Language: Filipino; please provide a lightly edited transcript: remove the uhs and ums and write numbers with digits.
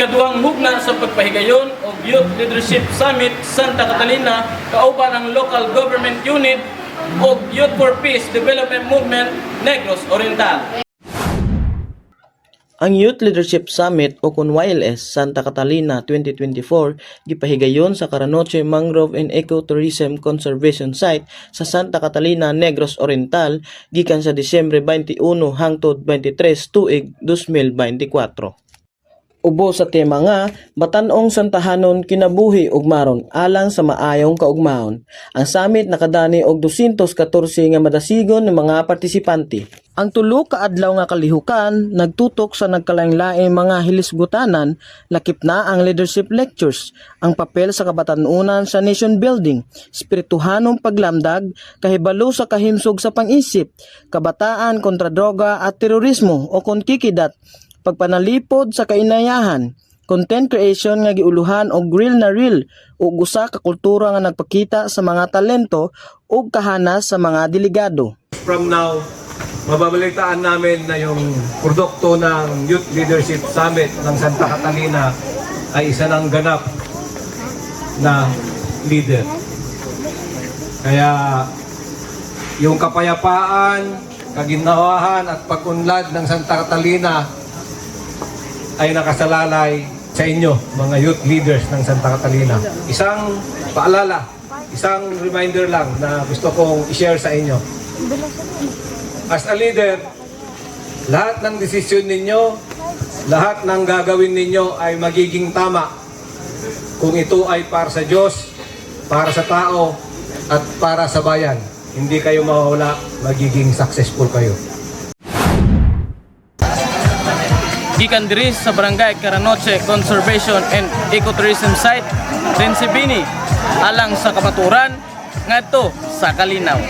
Ikaduhang hugna sa pagpahigayon og Youth Leadership Summit Santa Catalina kauban ang local government unit og Youth for Peace Development Movement Negros Oriental. Ang Youth Leadership Summit o kun YLS Santa Catalina 2024 gipahigayon sa Caranoche Mangrove and Ecotourism Conservation Site sa Santa Catalina, Negros Oriental gikan sa Disyembre 21 hangtod 23 tuig 2024. Ubo sa tema nga, Batan-ong Santahanon kinabuhi ug maron alang sa maayong kaugmaon. Ang summit nakadani og 214 nga madasigon ng mga partisipante. Ang tulo ka adlaw nga kalihukan nagtutok sa nagkalain-laing mga hilisgutanan, lakip na ang leadership lectures, ang papel sa kabatanunan sa nation building, espirituhanong paglamdag, kahibalo sa kahimsog sa pang-isip, kabataan kontra droga at terorismo o kon kikidat, pagpanalipod sa kainayahan, content creation nga giuluhan og real na real ug usa ka kultura nga nagpakita sa mga talento ug kahanas sa mga delegado. From now, mababalitaan namin na yung produkto ng Youth Leadership Summit ng Santa Catalina ay isa ng ganap na leader. Kaya yung kapayapaan, kaginhawahan at pag-unlad ng Santa Catalina ay nakasalalay sa inyo, mga youth leaders ng Santa Catalina. Isang paalala, isang reminder lang na gusto kong i-share sa inyo. As a leader, lahat ng desisyon ninyo, lahat ng gagawin ninyo ay magiging tama kung ito ay para sa Diyos, para sa tao, at para sa bayan. Hindi kayo mawawala, magiging successful kayo. Gikan diri sa Barangay Caranoche Conservation and Ecotourism Site, Rensibini, alang sa kamaturan ngadto sa Kalinaw.